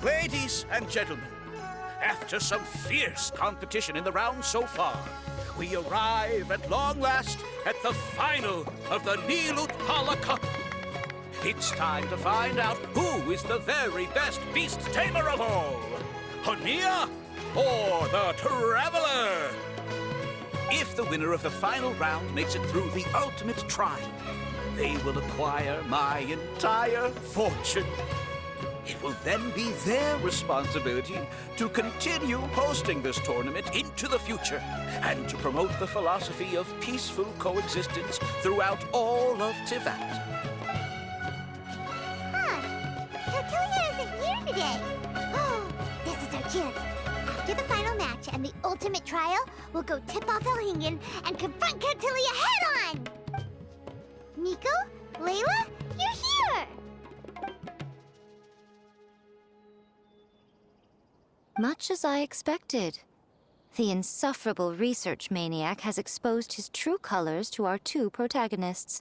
Ladies and gentlemen, after some fierce competition in the round so far, we arrive at long last at the final of the Nilut Pala Cup. It's time to find out who is the very best beast tamer of all, Haniyyah or the Traveler. If the winner of the final round makes it through the ultimate trial, they will acquire my entire fortune. It will then be their responsibility to continue hosting this tournament into the future and to promote the philosophy of peaceful coexistence throughout all of Tivat. Catilia isn't here today. Oh, this is our chance. After the final match and the ultimate trial, we'll go tip off Haniyyah and confront Catilia head-on! Nico? Layla? You're here! Much as I expected. The insufferable research maniac has exposed his true colors to our two protagonists.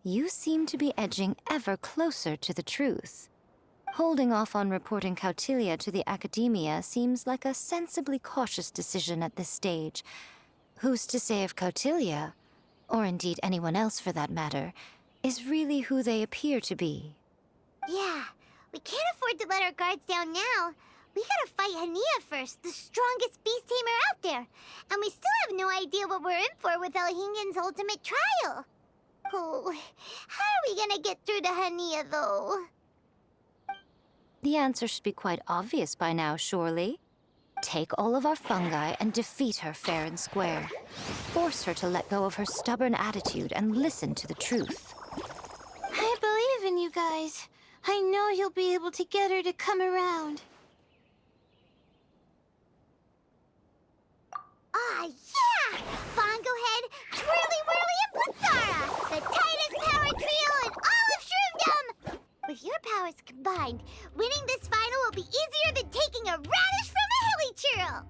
You seem to be edging ever closer to the truth. Holding off on reporting Catilia to the Academia seems like a sensibly cautious decision at this stage. Who's to say if Catilia, or indeed anyone else for that matter, is really who they appear to be? Yeah, we can't afford to let our guards down now. We gotta fight Haniyyah first, the strongest beast tamer out there. And we still have no idea what we're in for with Haniyyah's ultimate trial. Oh, how are we gonna get through to Haniyyah, though? The answer should be quite obvious by now, surely. Take all of our fungi and defeat her fair and square. Force her to let go of her stubborn attitude and listen to the truth. I believe in you guys. I know you'll be able to get her to come around. Ah, yeah! Bongo Head, Twirly Whirly, and Blitzara! The tightest power trio in all of Shroomdom! With your powers combined, winning this final will be easier than taking a radish from a hilly churl!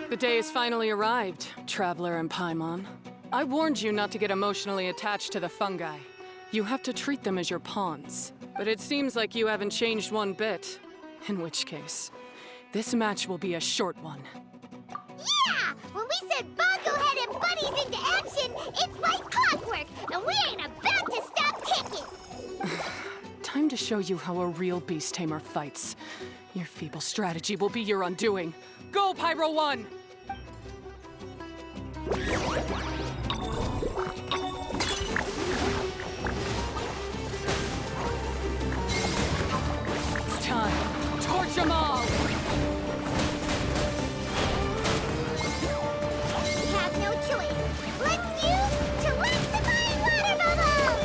The day has finally arrived, Traveler and Paimon. I warned you not to get emotionally attached to the fungi. You have to treat them as your pawns. But it seems like you haven't changed one bit. In which case, this match will be a short one. Yeah! When we said Bongo Head and Buddies into action, it's like clockwork, and we ain't about to stop ticking! Time to show you how a real beast tamer fights. Your feeble strategy will be your undoing. Go, Pyro 1! It's time. Torch them all! We have no choice. Let's use to watch the fine water bubbles!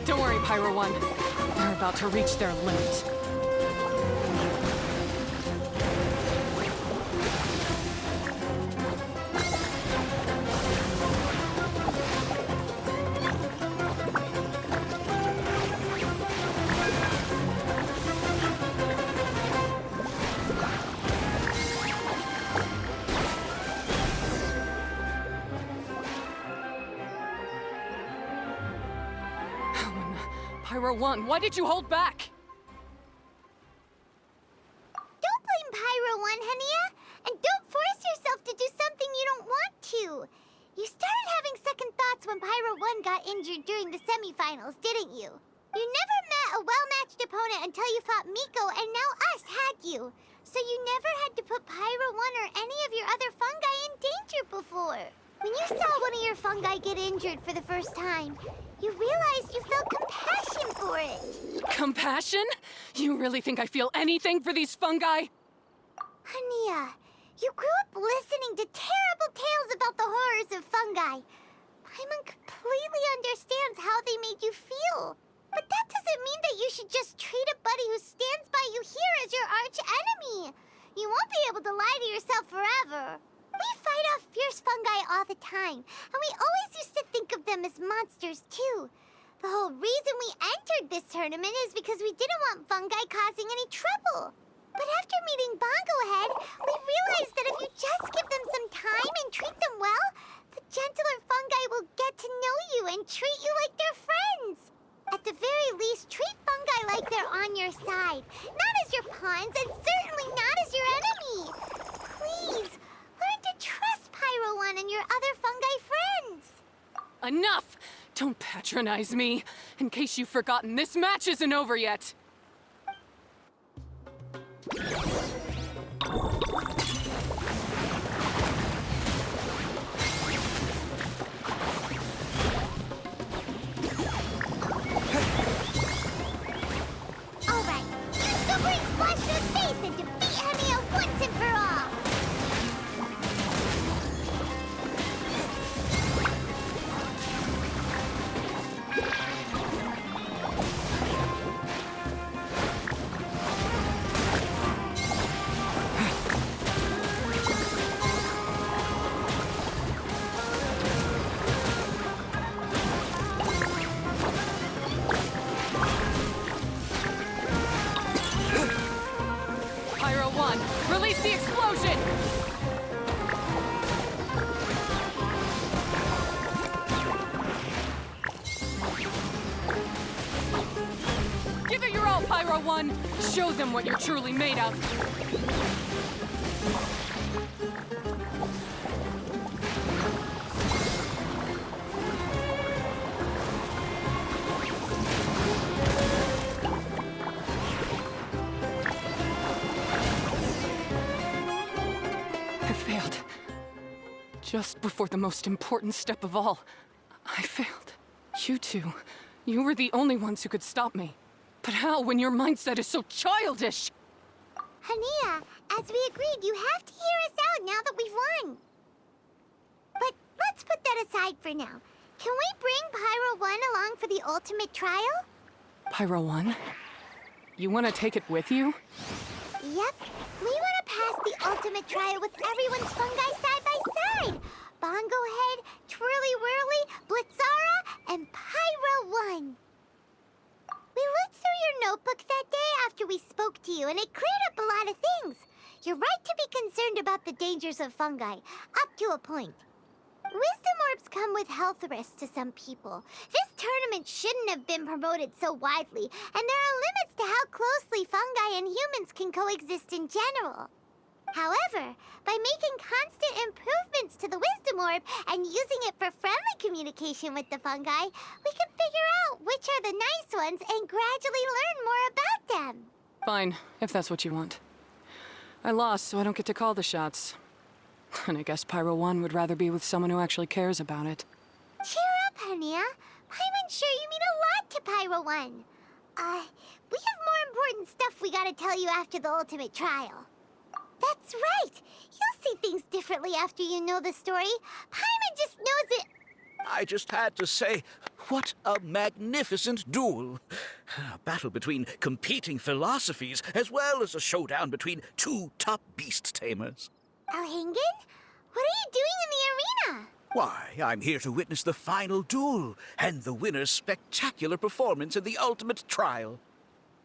Don't worry, Pyro 1. They're about to reach their limit. Pyro 1, why did you hold back? Don't blame Pyro 1, Haniyyah, and don't force yourself to do something you don't want to. You started having second thoughts when Pyro 1 got injured during the semifinals, didn't you? You never met a well-matched opponent until you fought Miko, and now us had you. So you never had to put Pyro 1 or any of your other fungi in danger before. When you saw one of your fungi get injured for the first time, you realized you felt compassion for it. Compassion? You really think I feel anything for these fungi? Haniyyah, you grew up listening to terrible tales about the horrors of fungi. Paimon completely understands how they made you feel. But that doesn't mean that you should just treat a buddy who stands by you here as your arch enemy. You won't be able to lie to yourself forever. We fight off fierce fungi all the time, and we always used to think of them as monsters too. The whole reason we entered this tournament is because we didn't want fungi causing any trouble. But after meeting Bongo Head, we realized that if you just give them some time and treat them well, the gentler fungi will get to know you and treat you like their friends. At the very least, treat fungi like they're on your side, not as your pawns, and certainly not as your enemy. Please, learn to trust Pyro 1 and your other fungi friends. Enough! Don't patronize me. In case you've forgotten, this match isn't over yet. All right, use Super Ink Splash to his face and defeat Haniyyah once and for all. Pyro 1, release the explosion! Give it your all, Pyro 1! Show them what you're truly made of! I failed. Just before the most important step of all, I failed. You two, you were the only ones who could stop me. But how when your mindset is so childish? Haniyyah, as we agreed, you have to hear us out now that we've won. But let's put that aside for now. Can we bring Pyro 1 along for the ultimate trial? Pyro 1? You want to take it with you? Yep. We want to pass the ultimate trial with everyone's fungi side by side. Bongo Head, Twirly Whirly, Blitzara, and Pyro 1. We looked through your notebook that day after we spoke to you, and it cleared up a lot of things. You're right to be concerned about the dangers of fungi, up to a point. Wisdom orbs come with health risks to some people. This tournament shouldn't have been promoted so widely, and there are limits to how closely fungi and humans can coexist in general. However, by making constant improvements to the Wisdom Orb and using it for friendly communication with the fungi, we can figure out which are the nice ones and gradually learn more about them. Fine, if that's what you want. I lost, so I don't get to call the shots. And I guess Pyro 1 would rather be with someone who actually cares about it. Cheer up, Haniyyah. Paimon's sure you mean a lot to Pyro 1. We have more important stuff we gotta tell you after the ultimate trial. That's right. You'll see things differently after you know the story. Paimon just knows it. I just had to say, what a magnificent duel. A battle between competing philosophies, as well as a showdown between two top beast tamers. Elhingen? What are you doing in the arena? Why, I'm here to witness the final duel and the winner's spectacular performance in the ultimate trial.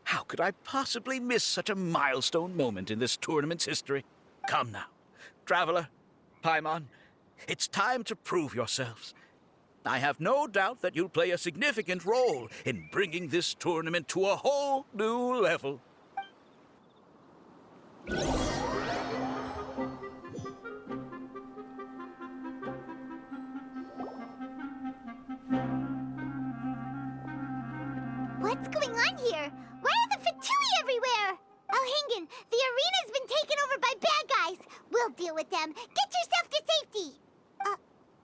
How could I possibly miss such a milestone moment in this tournament's history? Come now, Traveler, Paimon, it's time to prove yourselves. I have no doubt that you'll play a significant role in bringing this tournament to a whole new level. What's going on here? Why are the Fatui everywhere? Alhingen, the arena's been taken over by bad guys. We'll deal with them. Get yourself to safety.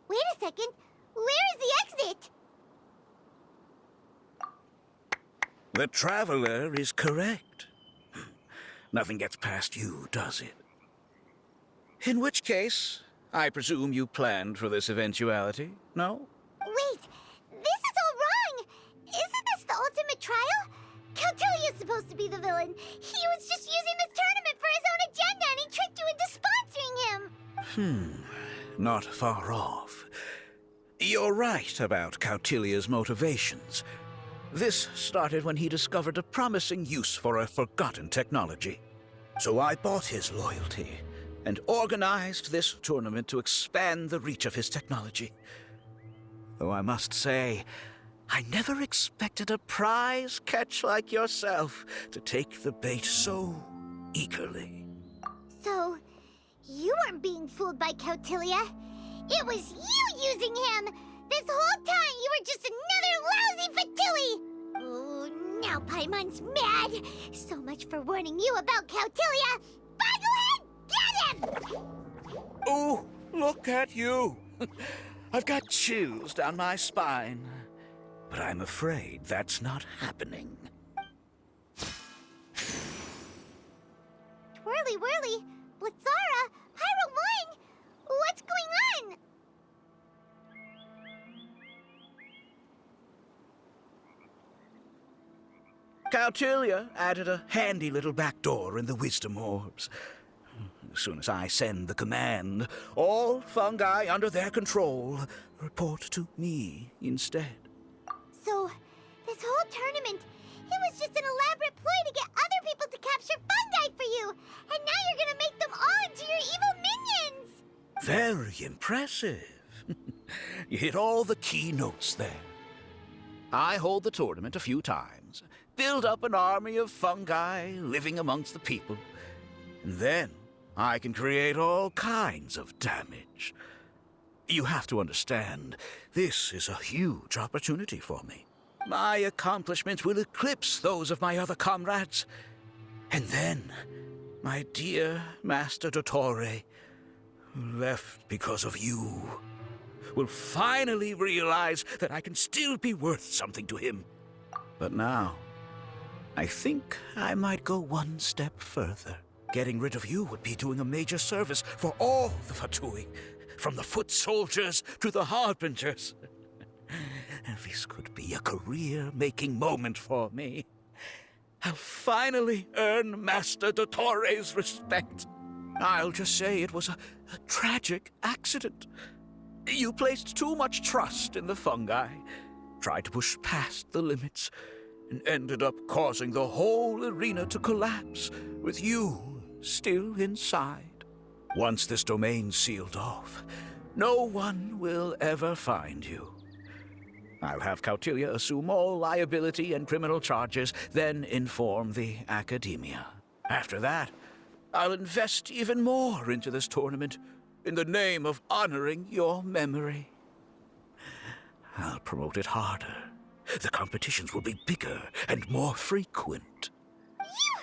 Wait a second. Where is the exit? The Traveler is correct. Nothing gets past you, does it? In which case, I presume you planned for this eventuality, no? Wait, this is all wrong. Isn't this the ultimate trial? Cautilia's supposed to be the villain. He was just using this tournament for his own agenda, and he tricked you into sponsoring him. Not far off. You're right about Cautilia's motivations. This started when he discovered a promising use for a forgotten technology. So I bought his loyalty and organized this tournament to expand the reach of his technology. Though I must say, I never expected a prize catch like yourself to take the bait so eagerly. So, you weren't being fooled by Cautilia. It was you using him! This whole time you were just another lousy Fatui! Oh, now Paimon's mad! So much for warning you about Cautilia! Bogglehead, get him! Oh, look at you! I've got chills down my spine. But I'm afraid that's not happening. Twirly whirly, Blitzara, Pyro Wine, what's going on? Cautilia added a handy little back door in the wisdom orbs. As soon as I send the command, all fungi under their control report to me instead. So, this whole tournament, it was just an elaborate ploy to get other people to capture fungi for you! And now you're gonna make them all into your evil minions! Very impressive. You hit all the key notes there. I hold the tournament a few times, build up an army of fungi living amongst the people, and then I can create all kinds of damage. You have to understand, this is a huge opportunity for me. My accomplishments will eclipse those of my other comrades. And then, my dear Master Dottore, who left because of you, will finally realize that I can still be worth something to him. But now, I think I might go one step further. Getting rid of you would be doing a major service for all the Fatui, from the foot soldiers to the harbingers. This could be a career-making moment for me. I'll finally earn Master Dottore's respect. I'll just say it was a tragic accident. You placed too much trust in the fungi, tried to push past the limits, and ended up causing the whole arena to collapse, with you still inside. Once this domain's sealed off, no one will ever find you. I'll have Cautilia assume all liability and criminal charges, then inform the Academia. After that, I'll invest even more into this tournament in the name of honoring your memory. I'll promote it harder. The competitions will be bigger and more frequent. You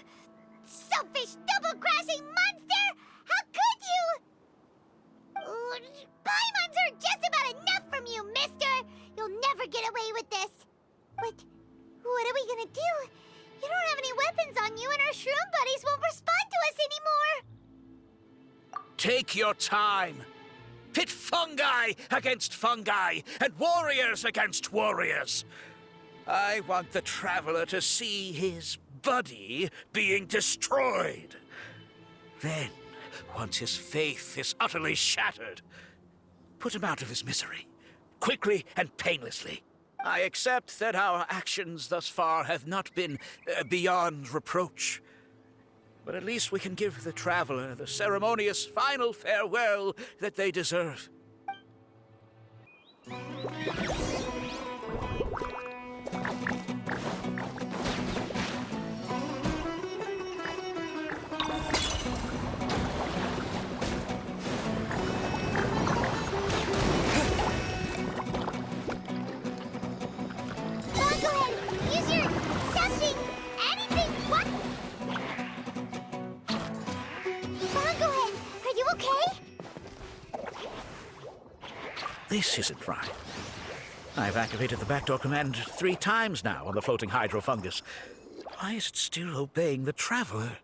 selfish, double-crashing monster! How could you? Paimons are just about enough from you, mister! You'll never get away with this. But what are we gonna do? You don't have any weapons on you, and our shroom buddies won't respond to us anymore. Take your time. Pit fungi against fungi, and warriors against warriors. I want the Traveler to see his buddy being destroyed. Then, once his faith is utterly shattered, put him out of his misery, quickly and painlessly. I accept that our actions thus far have not been beyond reproach. But at least we can give the Traveler the ceremonious final farewell that they deserve. Okay. This isn't right. I've activated the backdoor command 3 times now on the floating hydrofungus. Why is it still obeying the Traveler?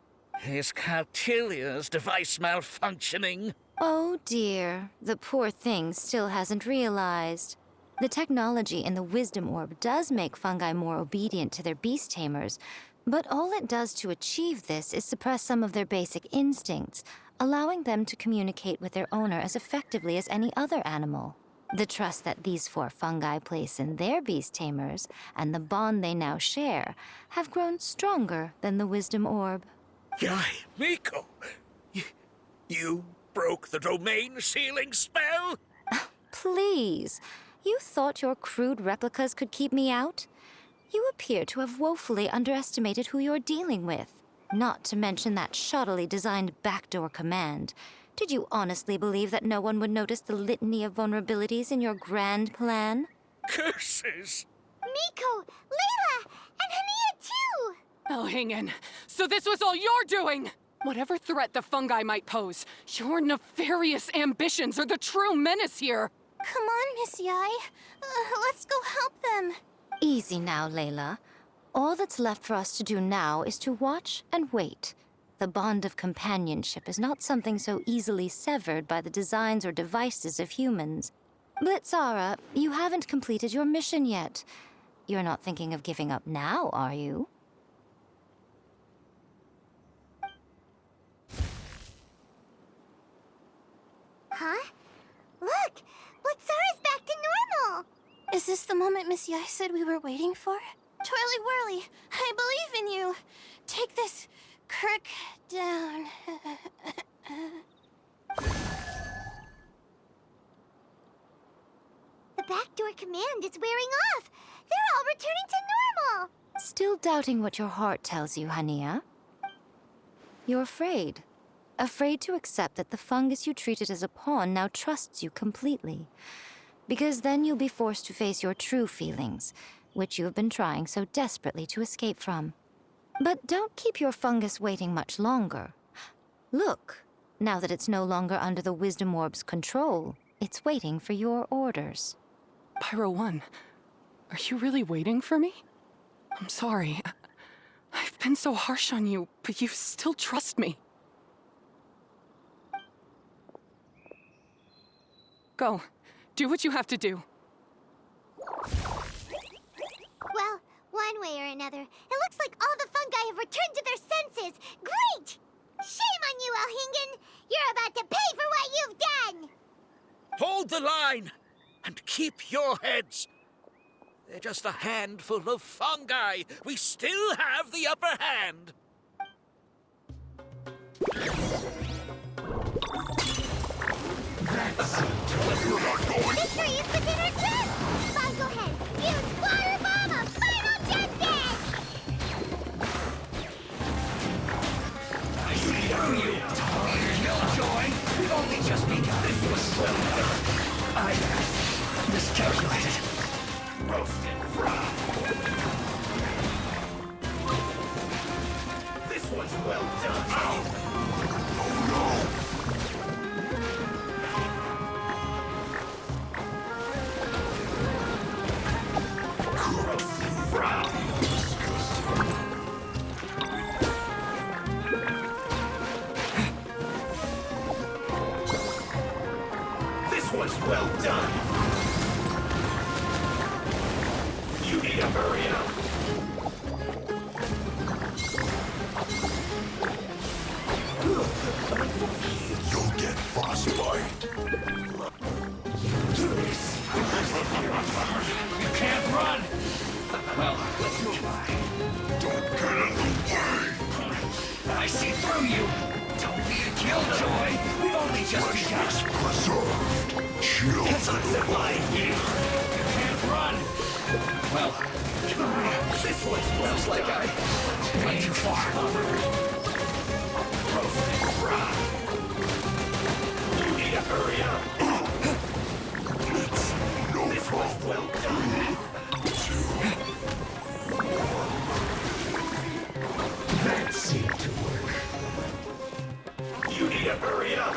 Is Caltillia's device malfunctioning? Oh dear, the poor thing still hasn't realized. The technology in the Wisdom Orb does make fungi more obedient to their beast tamers, but all it does to achieve this is suppress some of their basic instincts, allowing them to communicate with their owner as effectively as any other animal. The trust that these 4 fungi place in their beast tamers, and the bond they now share, have grown stronger than the Wisdom Orb. Yai, Miko! You broke the domain sealing spell? Please, you thought your crude replicas could keep me out? You appear to have woefully underestimated who you're dealing with. Not to mention that shoddily designed backdoor command. Did you honestly believe that no one would notice the litany of vulnerabilities in your grand plan? Curses! Miko, Layla, and Haniyyah too! Elhingen, so this was all you're doing! Whatever threat the fungi might pose, your nefarious ambitions are the true menace here! Come on, Miss Yai. Let's go help them. Easy now, Layla. All that's left for us to do now is to watch and wait. The bond of companionship is not something so easily severed by the designs or devices of humans. Blitzara, you haven't completed your mission yet. You're not thinking of giving up now, are you? Huh? Look! Blitzara's back to normal! Is this the moment Miss Yai said we were waiting for? Twirly Whirly, I believe in you. Take this Kirk down. The backdoor command is wearing off! They're all returning to normal! Still doubting what your heart tells you, Haniyyah? You're afraid. Afraid to accept that the fungus you treated as a pawn now trusts you completely. Because then you'll be forced to face your true feelings, which you have been trying so desperately to escape from. But don't keep your fungus waiting much longer. Look, now that it's no longer under the Wisdom Orb's control, it's waiting for your orders. Pyro 1, are you really waiting for me? I'm sorry. I've been so harsh on you, but you still trust me. Go. Do what you have to do. Well, one way or another, it looks like all the fungi have returned to their senses! Great! Shame on you, Elhingen! You're about to pay for what you've done! Hold the line! And keep your heads! They're just a handful of fungi! We still have the upper hand! Victory is within our grasp! Fine, go ahead. Use Water Bomb of Final Justice! Killjoy! We've only just begun. This was well done. I miscalculated. Roasted fried. This was well done. Ow! Oh no! This was well done. You need to hurry up. You'll get frostbite. You can't run. Well, let's move on. Don't get in the way. I see through you. Don't be a killjoy. We've only just begun. Preserved. Chill. It's uncivilized. You can't run. Well, this was looks like I went too far. Roasted fried. You need to hurry up. This was well done. That seemed to work. You need to hurry up!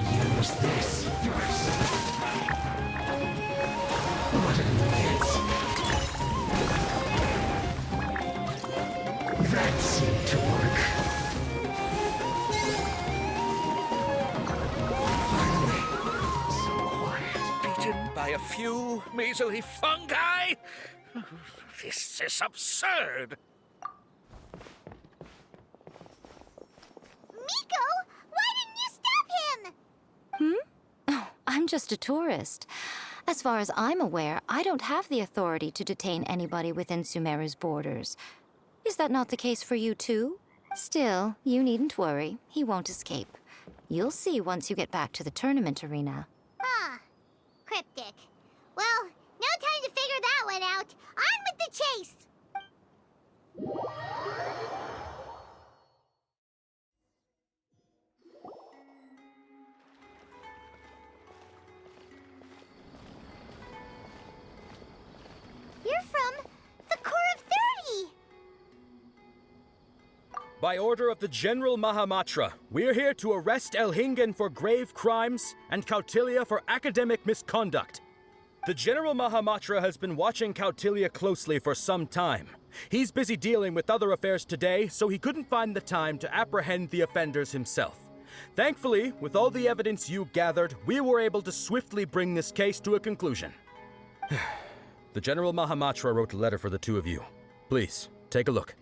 Use this first. What an idiot. That seemed to work. Finally, so quiet. Beaten by a few measly fungi? This is absurd. Miko, why didn't you stop him? Oh, I'm just a tourist. As far as I'm aware, I don't have the authority to detain anybody within Sumeru's borders. Is that not the case for you too? Still, you needn't worry. He won't escape. You'll see once you get back to the tournament arena. Ah, cryptic. Well, no time to figure that one out. On with the chase! You're from the Corps of 30! By order of the General Mahamatra, we're here to arrest Elhingen for grave crimes and Kautilya for academic misconduct. The General Mahamatra has been watching Kautilya closely for some time. He's busy dealing with other affairs today, so he couldn't find the time to apprehend the offenders himself. Thankfully, with all the evidence you gathered, we were able to swiftly bring this case to a conclusion. The General Mahamatra wrote a letter for the two of you. Please, take a look.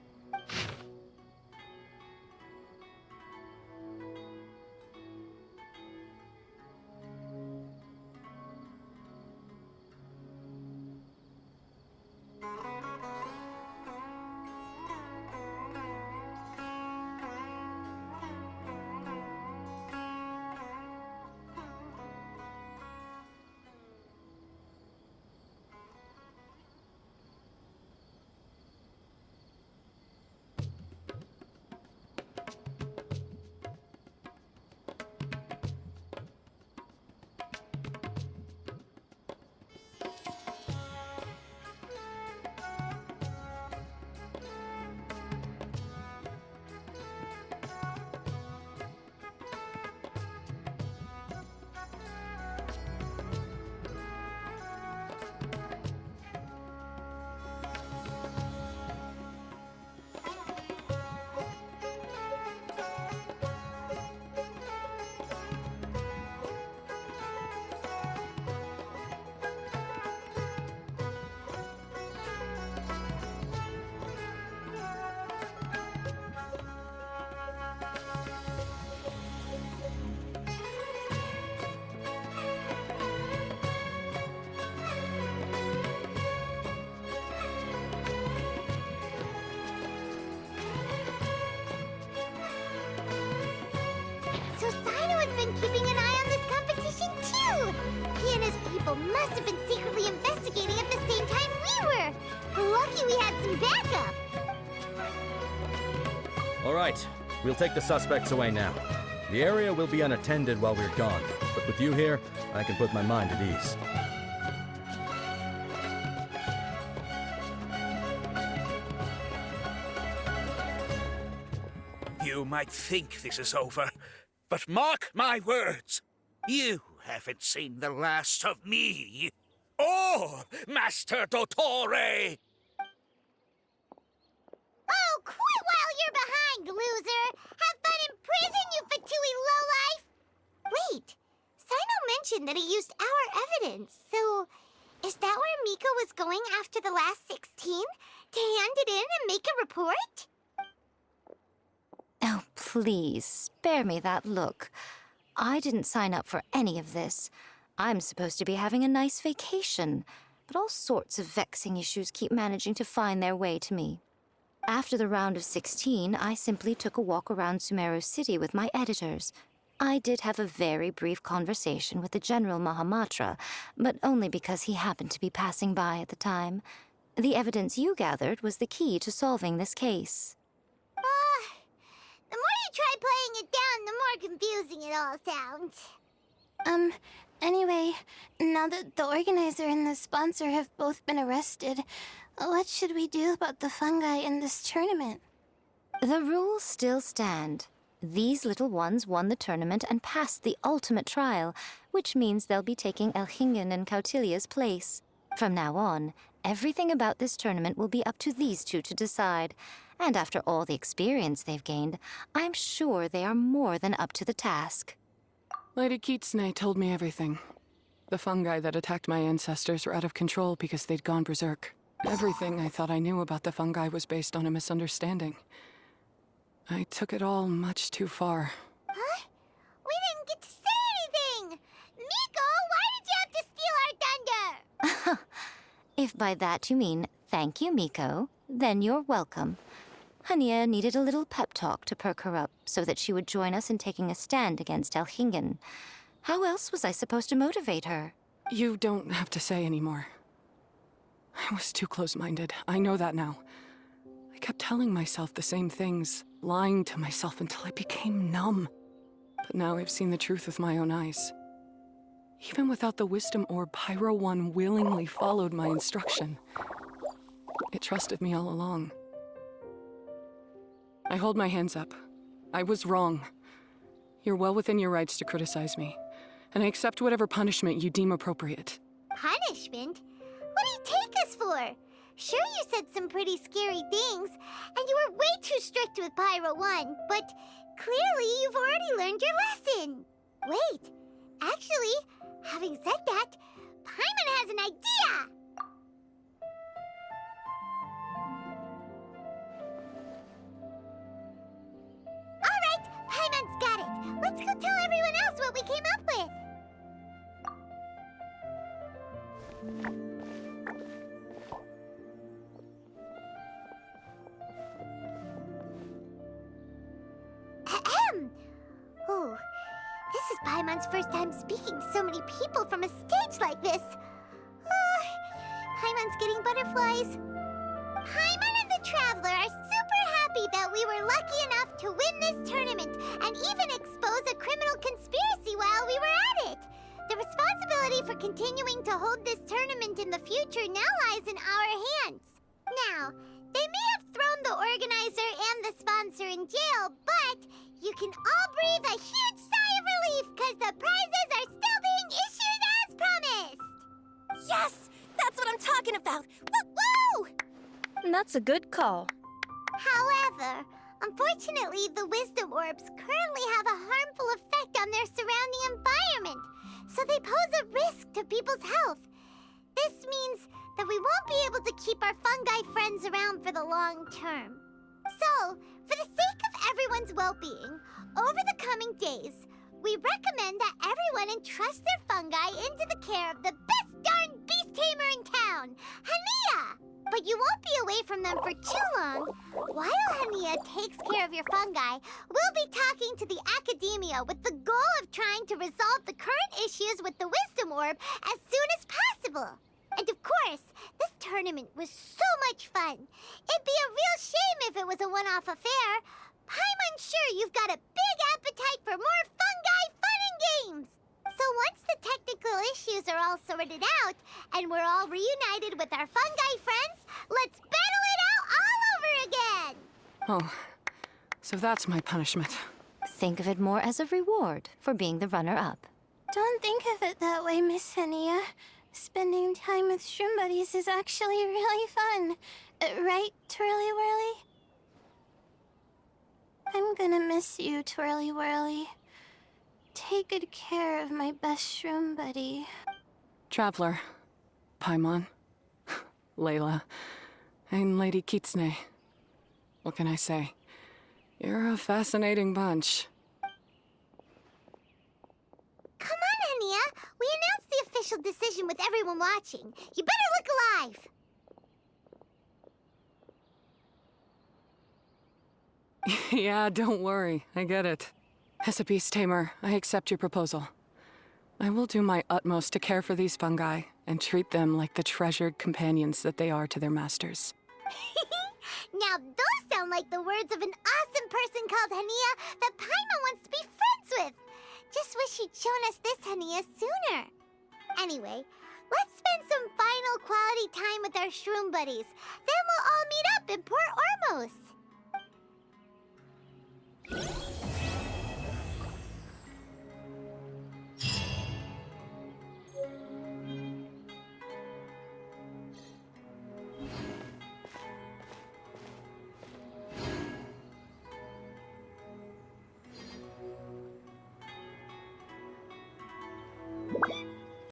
So Sino has been keeping an eye on this competition too! He and his people must have been secretly investigating at the same time we were! Lucky we had some backup! All right, we'll take the suspects away now. The area will be unattended while we're gone, but with you here, I can put my mind at ease. You might think this is over, but mark my words. You haven't seen the last of me. Or Master Dottore! Oh, quit while you're behind, loser! Have fun in prison, you fatui lowlife! Wait, Sino mentioned that he used our evidence, so is that where Miko was going after the last 16? To hand it in and make a report? Oh, please, spare me that look. I didn't sign up for any of this. I'm supposed to be having a nice vacation, but all sorts of vexing issues keep managing to find their way to me. After the round of 16, I simply took a walk around Sumeru City with my editors. I did have a very brief conversation with the General Mahamatra, but only because he happened to be passing by at the time. The evidence you gathered was the key to solving this case. The more you try playing it down, the more confusing it all sounds. Anyway, now that the organizer and the sponsor have both been arrested, What should we do about the fungi in this tournament? The rules still stand. These little ones won the tournament and passed the ultimate trial, which means they'll be taking Elhingen and Cautilia's place. From now on, everything about this tournament will be up to these two to decide. And after all the experience they've gained, I'm sure they are more than up to the task. Lady Kitsune told me everything. The fungi that attacked my ancestors were out of control because they'd gone berserk. Everything I thought I knew about the fungi was based on a misunderstanding. I took it all much too far. Huh? We didn't get to say anything! Miko, why did you have to steal our thunder? If by that you mean thank you, Miko, then you're welcome. Haniyyah needed a little pep talk to perk her up so that she would join us in taking a stand against Elhingen. How else was I supposed to motivate her? You don't have to say anymore. I was too close-minded. I know that now. I kept telling myself the same things, lying to myself until I became numb. But now I've seen the truth with my own eyes. Even without the wisdom orb, Pyro 1 willingly followed my instruction. It trusted me all along. I hold my hands up. I was wrong. You're well within your rights to criticize me, and I accept whatever punishment you deem appropriate. Punishment? What do you take us for? Sure, you said some pretty scary things, and you were way too strict with Pyro 1, but clearly you've already learned your lesson. Wait, actually, having said that, Paimon has an idea! Alright, Paimon's got it. Let's go tell everyone else what we came up with. Ahem. Oh, this is Paimon's first time speaking to so many people from a stage like this. Paimon's getting butterflies. Paimon and the Traveler are super happy that we were lucky enough to win this tournament and even expose a criminal conspiracy while we were at it. The responsibility for continuing to hold this tournament in the future now lies in our hands. Now, they may have thrown the organizer and the sponsor in jail, but you can all breathe a huge sigh of relief because the prizes are still being issued as promised. Yes! That's what I'm talking about! Woo-woo! That's a good call. However, unfortunately, the wisdom orbs currently have a harmful effect on their surrounding environment, so they pose a risk to people's health. This means that we won't be able to keep our fungi friends around for the long term. So, for the sake of everyone's well-being, over the coming days, we recommend that everyone entrust their fungi into the care of the best darn beast tamer in town, Haniyyah! But you won't be away from them for too long. While Haniyyah takes care of your fungi, we'll be talking to the academia with the goal of trying to resolve the current issues with the wisdom orb as soon as possible. And of course, this tournament was so much fun. It'd be a real shame if it was a one-off affair. Paimon's sure you've got a big appetite for more fungi fun and games. So once the technical issues are all sorted out, and we're all reunited with our fungi friends, let's battle it out all over again! Oh, so that's my punishment. Think of it more as a reward for being the runner-up. Don't think of it that way, Miss Haniyyah. Spending time with shroom buddies is actually really fun. Right, Twirly Whirly? I'm gonna miss you, Twirly Whirly. Take good care of my best shroom buddy. Traveler, Paimon, Layla, and Lady Kitsune. What can I say? You're a fascinating bunch. Come on, Haniyyah. We announced the official decision with everyone watching. You better look alive. Yeah, don't worry. I get it. As a beast tamer, I accept your proposal. I will do my utmost to care for these fungi and treat them like the treasured companions that they are to their masters. Now those sound like the words of an awesome person called Haniyyah that Paimon wants to be friends with. Just wish she'd shown us this Haniyyah sooner. Anyway, let's spend some final quality time with our shroom buddies. Then we'll all meet up in Port Ormos.